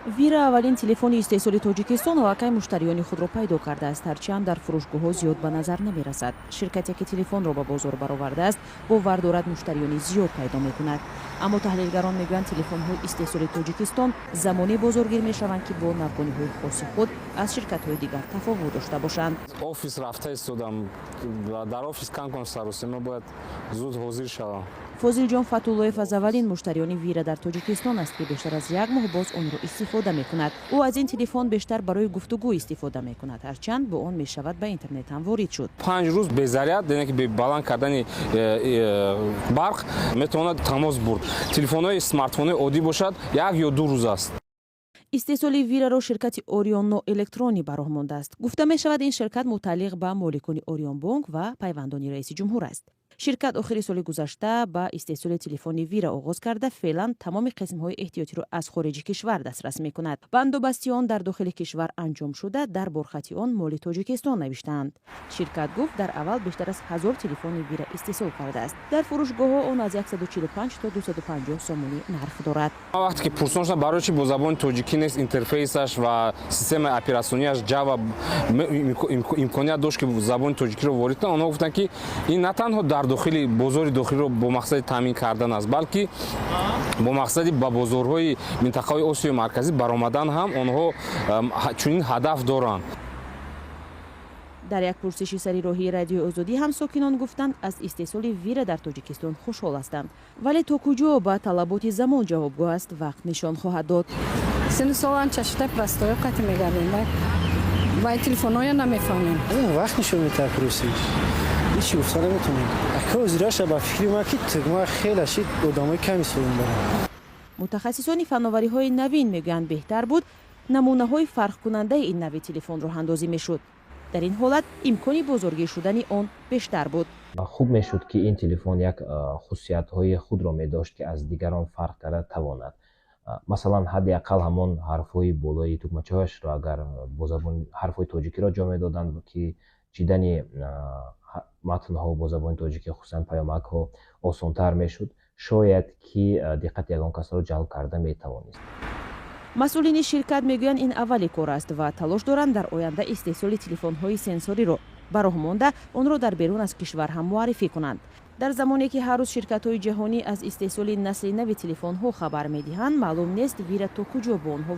вира аввалин телефони истеҳсоли тоҷикистон воқеъ муштариёни худро пайдо кардааст, ҳарчанд дар фурӯшгоҳҳо зиёд ба назар намерасад. Ширкате ки телефонро ба бозор баровардааст, бовар дорад муштариёни зиёд пайдо мекунад. Аммо таҳлилгарон мегӯянд телефонҳои истеҳсоли тоҷикистон замоне бозоргир мешаванд ки бо навбониҳои хоси худ аз ширкатҳои дигар тафовут дошта бошанд. Офис рафта истодам, дар офис камкам саросима бояд зуд ҳозир шавам. Фозилҷон Фатуллоев аз аввалин муштариёни вира дар Тоҷикистон аст ки бештар аз як моҳ боз онро истифода мекунад. Ӯ аз ин телефон бештар барои гуфтугӯ истифода мекунад, ҳарчанд бо он мешавад ба интернет ҳам ворид шуд. 5 рӯз безарят, дене ки баланд кардани барқ метавонад тамос бурд. Телефонҳои смартфони оддӣ бошад 1 ё 2 рӯз аст. истеҳсоли вираро ширкати Орионно электронӣ ба роҳ мондааст. Гуфта мешавад ин ширкат мутааллиқ ба моликони Орионбонк ва пайвандони раиси ҷумҳур аст. ширкат охири соли гузашта ба истеҳсоли телефони вира оғоз карда, феълан тамоми қисмҳои эҳтиётиро аз хориҷи кишвар дастрас мекунад. бандобасти он дар дохили кишвар анҷом шуда, дар борхати он моли Тоҷикистон навиштаанд. ширкат гуфт дар аввал бештар аз 1000 телефони вира истеҳсол кардааст. дар фурӯшгоҳҳо он аз 145 то 250 сомонӣ нарх дорад. вақте ки пурсон шудам барои чи бо забони тоҷикӣ нест интерфейсаш ва системаи оператсионияш ҷава имконият дошт ки забони тоҷикиро ворид кунад. онҳо гуфтанд ки ин на танҳо дар дохили бозори дохилиро бо мақсади таъмин кардан аст, балки бо мақсади ба бозорҳои минтақаҳои Осиёи марказӣ баромадан ҳам онҳо чунин ҳадаф доранд. дар як пурсиши сари роҳии радиои озодӣ ҳам сокинон гуфтанд аз истеҳсоли вира дар Тоҷикистон хушҳол ҳастанд. вале то куҷо ба талаботи замон ҷавобгоҳ аст, вақт нишон хоҳад дод. сину солан чашида простоё қати мегардем вай телефоноя намефаҳмем. вақт нишон метавад пурсиш ҳичи гуфта наметонем. ака озираша ба фикри ма ки тугма хеле шид одамои ками соём барам. мутахассисони фанновариҳои навин мегӯянд беҳтар буд намунаҳои фарқкунандаи ин нави телефон роҳандозӣ мешуд. дар ин ҳолат имкони бозоргир шудани он бештар буд. хуб мешуд ки ин телефон як хусусиятҳои худро медошт ки аз дигарон фарқ карда тавонад. масалан ҳадди ақал ҳамон ҳарфҳои болои тугмачаҳояшро агар бо забони ҳарфҳои тоҷикиро ҷо медоданд ки чидани матнҳо бо забони тоҷикӣ хусусан паёмакҳо осонтар мешуд, шояд ки диққати ягон касро ҷалб карда метавонист. масъулини ширкат мегӯянд ин аввали кор аст ва талош доранд дар оянда истеҳсоли телефонҳои сенсориро ба роҳ монда онро дар берун аз кишвар ҳам муаррифӣ кунанд. дар замоне ки ҳар рӯз ширкатҳои ҷаҳонӣ аз истеҳсоли насли нави телефонҳо хабар медиҳанд, маълум нест вира то куҷо бо онҳо